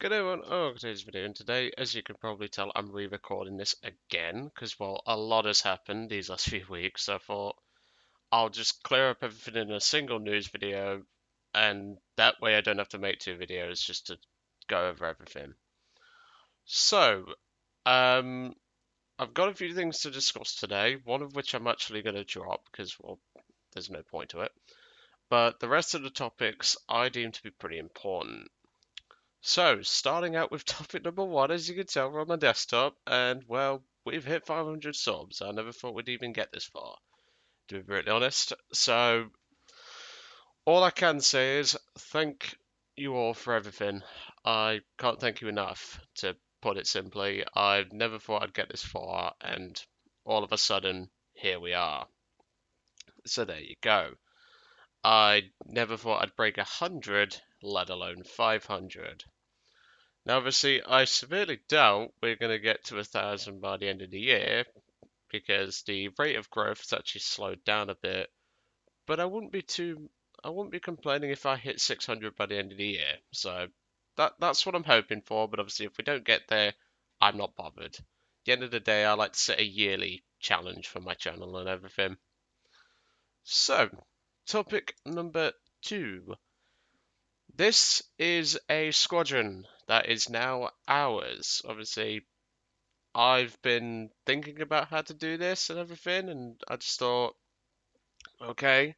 Good day everyone, today's video, and today, as you can probably tell, I'm re-recording this again, because, well, a lot has happened these last few weeks, so I thought I'll just clear up everything in a single news video, and that way I don't have to make two videos just to go over everything. So, um, I've got a few things to discuss today, one of which I'm actually going to drop, because, well, there's no point to it, but the rest of the topics I deem to be pretty important. So, starting out with topic number one, as you can tell, we're on my desktop, and well, we've hit 500 subs. I never thought we'd even get this far, to be brutally honest. So, all I can say is thank you all for everything. I can't thank you enough, to put it simply. I never thought I'd get this far, and all of a sudden, here we are. So, there you go. I never thought I'd break 100, let alone 500. Now, obviously, I severely doubt we're going to get to 1,000 by the end of the year because the rate of growth has actually slowed down a bit. But I wouldn't be complaining if I hit 600 by the end of the year. So that's what I'm hoping for. But obviously, if we don't get there, I'm not bothered. At the end of the day, I like to set a yearly challenge for my channel and everything. So, topic number 2. This is a squadron that is now ours. Obviously, I've been thinking about how to do this and everything, and I just thought, okay,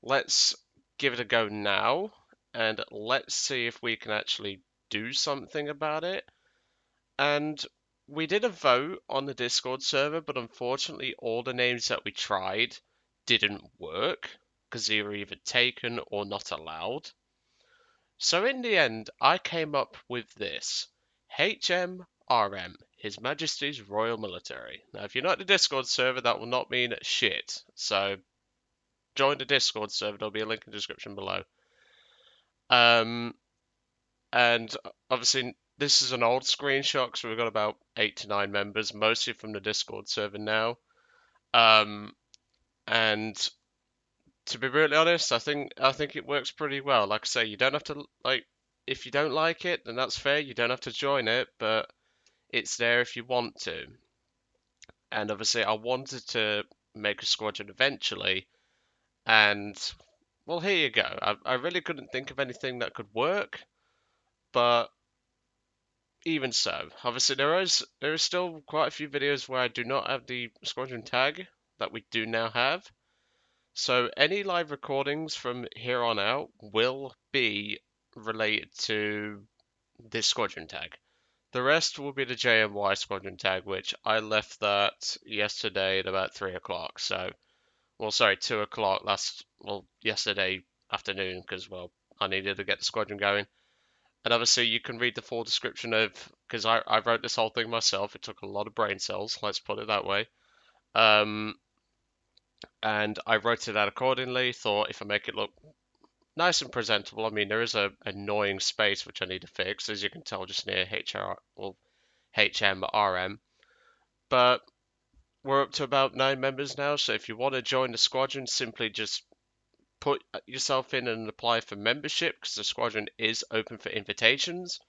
let's give it a go now, and let's see if we can actually do something about it. And we did a vote on the Discord server, but unfortunately, all the names that we tried didn't work because they were either taken or not allowed. So in the end, I came up with this HMRM, His Majesty's Royal Military. Now, if you're not in the Discord server, that will not mean shit. So join the Discord server. There'll be a link in the description below. And obviously, this is an old screenshot, so we've got about 8 to 9 members, mostly from the Discord server now. And to be really honest, I think it works pretty well. Like I say, you don't have to if you don't like it, then that's fair. You don't have to join it, but it's there if you want to. And obviously, I wanted to make a squadron eventually, and well, here you go. I really couldn't think of anything that could work, but even so, obviously there is still quite a few videos where I do not have the squadron tag that we do now have. So any live recordings from here on out will be related to this squadron tag. The rest will be the JMY squadron tag, which I left that yesterday at about 3 o'clock. So, well, sorry, 2 o'clock yesterday afternoon, because, well, I needed to get the squadron going. And obviously, you can read the full description of, because I wrote this whole thing myself. It took a lot of brain cells, let's put it that way. And I wrote it out accordingly. Thought if I make it look nice and presentable, I mean, there is a annoying space which I need to fix, as you can tell, just near HMRM. But we're up to about 9 members now, so if you want to join the squadron, simply just put yourself in and apply for membership, because the squadron is open for invitations.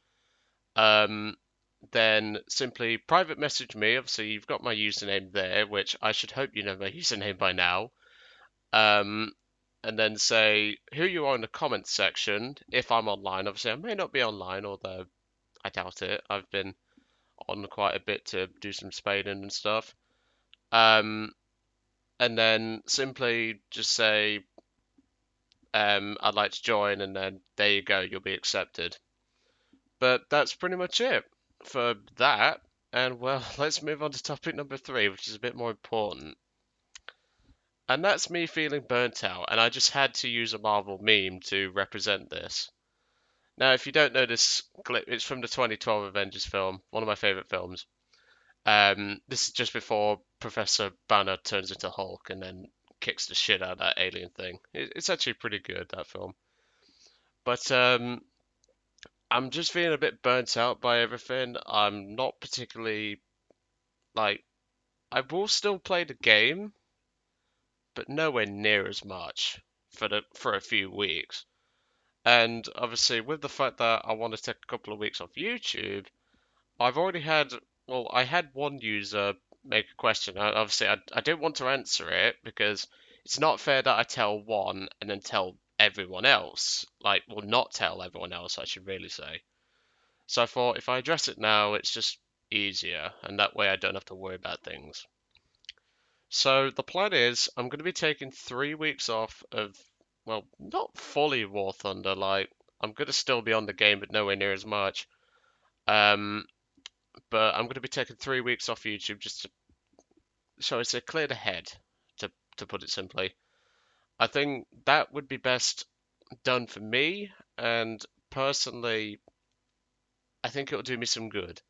Then simply private message me. Obviously, you've got my username there, which I should hope you know my username by now. And then say who you are in the comments section if I'm online. Obviously, I may not be online, although I doubt it. I've been on quite a bit to do some spading and stuff. And then simply just say I'd like to join, and then there you go, you'll be accepted. But that's pretty much it for that. And well, let's move on to topic number 3, which is a bit more important. And that's me feeling burnt out, and I just had to use a Marvel meme to represent this. Now, if you don't know this clip, it's from the 2012 Avengers film, one of my favorite films. This is just before Professor Banner turns into Hulk and then kicks the shit out of that alien thing. It's actually pretty good, that film. But I'm just feeling a bit burnt out by everything. I'm not particularly like I will still play the game, but nowhere near as much for a few weeks. And obviously, with the fact that I want to take a couple of weeks off YouTube, I've already had, well, I had one user make a question. Obviously, I didn't want to answer it because it's not fair that I tell one and then tell everyone else. Like, well, not tell everyone else, I should really say. So I thought if I address it now, it's just easier, and that way I don't have to worry about things. So the plan is I'm going to be taking 3 weeks off of, well, not fully War Thunder. Like, I'm going to still be on the game, but nowhere near as much. Um, but I'm going to be taking 3 weeks off YouTube just to, shall I say, clear the head, to put it simply. I think that would be best done for me, and personally, I think it'll do me some good.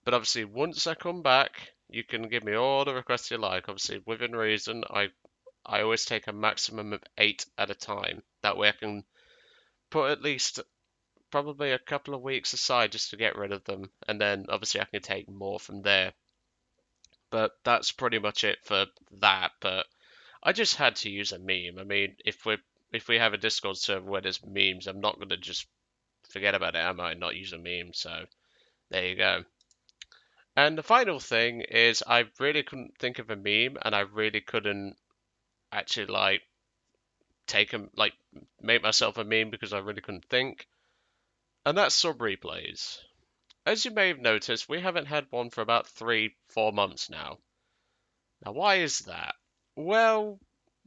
But obviously, once I come back, you can give me all the requests you like. Obviously, within reason, I always take a maximum of 8 at a time. That way, I can put at least probably a couple of weeks aside just to get rid of them, and then obviously I can take more from there. But that's pretty much it for that. But I just had to use a meme. I mean, if we have a Discord server where there's memes, I'm not gonna just forget about it, am I? Not use a meme. So there you go. And the final thing is, I really couldn't think of a meme, and I really couldn't actually like take a like make myself a meme because I really couldn't think. And that's sub replays. As you may have noticed, we haven't had one for about 3, 4 months now. Now, why is that? Well,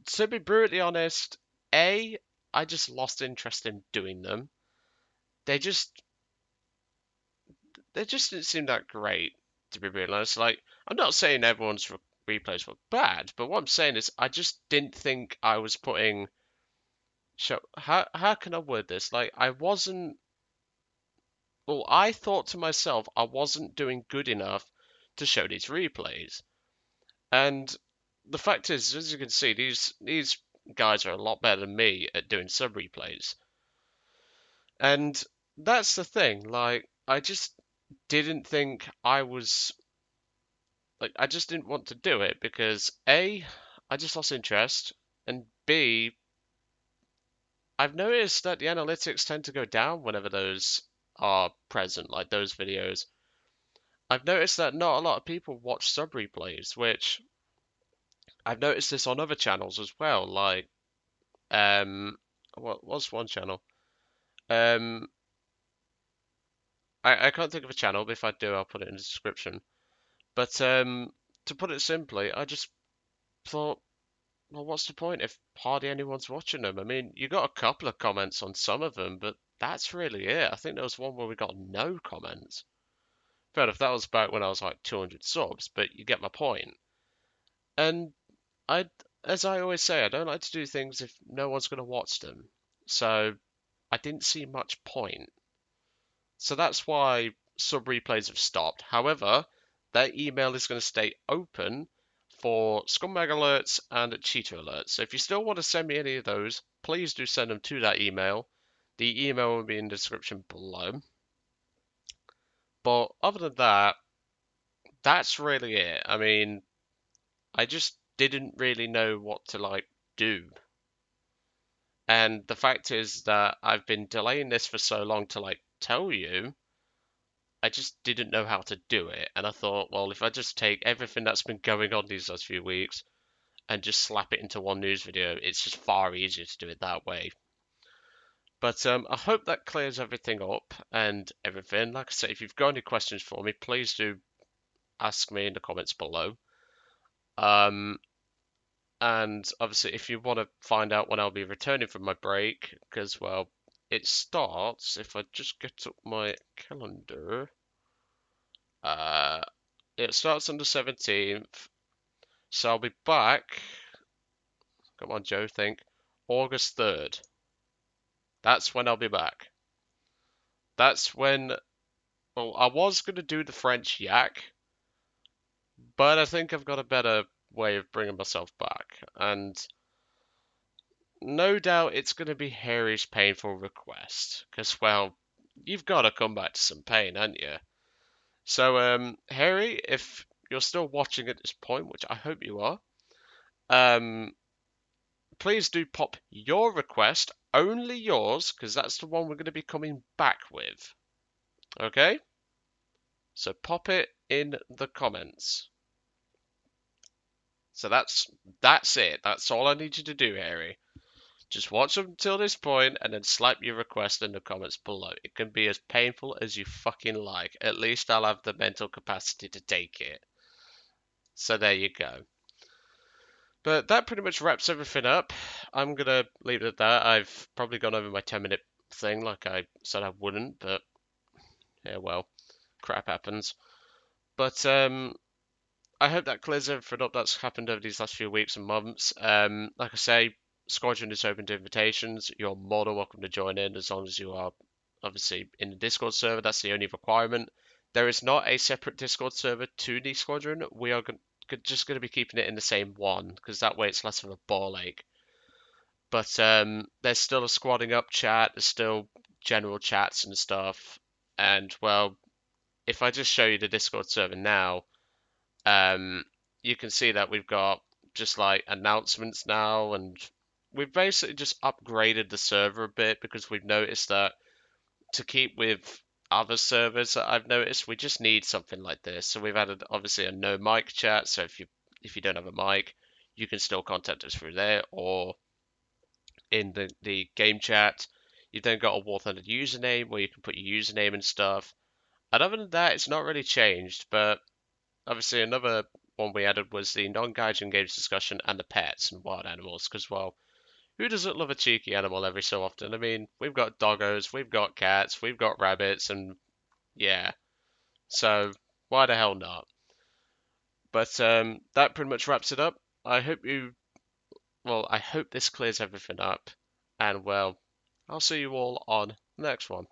to be brutally honest, A, I just lost interest in doing them. They just they just didn't seem that great, to be brutally honest. Like, I'm not saying everyone's replays were bad, but what I'm saying is I just didn't think I was putting how can I word this? Like, I wasn't, well, I thought to myself I wasn't doing good enough to show these replays. And the fact is, as you can see, these guys are a lot better than me at doing sub replays. And that's the thing, like, I just didn't think I was, like, I just didn't want to do it because A, I just lost interest, and B, I've noticed that the analytics tend to go down whenever those are present, like those videos. I've noticed that not a lot of people watch sub replays, which I've noticed this on other channels as well. Like, what was one channel? Um, I can't think of a channel, but if I do, I'll put it in the description. But to put it simply, I just thought, well, what's the point if hardly anyone's watching them? I mean, you got a couple of comments on some of them, but that's really it. I think there was one where we got no comments. Fair enough, that was back when I was like 200 subs, but you get my point. And I, as I always say, I don't like to do things if no one's going to watch them. So I didn't see much point. So that's why sub replays have stopped. However, that email is going to stay open for scumbag alerts and cheater alerts. So if you still want to send me any of those, please do send them to that email. The email will be in the description below. But other than that, that's really it. I mean, I just didn't really know what to like do. And the fact is that I've been delaying this for so long to like tell you, I just didn't know how to do it. And I thought, well, if I just take everything that's been going on these last few weeks and just slap it into one news video, it's just far easier to do it that way. But I hope that clears everything up and everything. Like I said, if you've got any questions for me, please do ask me in the comments below. Um, And obviously, if you want to find out when I'll be returning from my break, because, well, it starts, if I just get up my calendar, uh, it starts on the 17th, so I'll be back, come on, Joe, think, August 3rd. That's when I'll be back. That's when, well, I was going to do the French yak, but I think I've got a better way of bringing myself back, and no doubt it's going to be Harry's painful request, because, well, you've got to come back to some pain, haven't you? So, Harry, if you're still watching at this point, which I hope you are, um, please do pop your request only yours, because that's the one we're going to be coming back with. Okay? So pop it in the comments. So that's it. That's all I need you to do, Harry. Just watch up until this point and then slap your request in the comments below. It can be as painful as you fucking like. At least I'll have the mental capacity to take it. So there you go. But that pretty much wraps everything up. I'm gonna leave it at that. I've probably gone over my 10-minute thing like I said I wouldn't, but yeah, well, crap happens. But I hope that clears everything up that's happened over these last few weeks and months. Like I say, Squadron is open to invitations. You're more than welcome to join in as long as you are obviously in the Discord server. That's the only requirement. There is not a separate Discord server to the Squadron. We are just going to be keeping it in the same one because that way it's less of a ball ache. But there's still a squadding up chat. There's still general chats and stuff. And well, if I just show you the Discord server now, you can see that we've got just like announcements now, and we've basically just upgraded the server a bit because we've noticed that to keep with other servers that I've noticed, we just need something like this. So we've added obviously a no mic chat. So if you don't have a mic, you can still contact us through there or in the game chat. You've then got a War Thunder username where you can put your username and stuff. And other than that, it's not really changed, but obviously, another one we added was the non-gaijin games discussion and the pets and wild animals. Because, well, who doesn't love a cheeky animal every so often? I mean, we've got doggos, we've got cats, we've got rabbits, and yeah. So, why the hell not? But that pretty much wraps it up. I hope I hope this clears everything up. And, well, I'll see you all on the next one.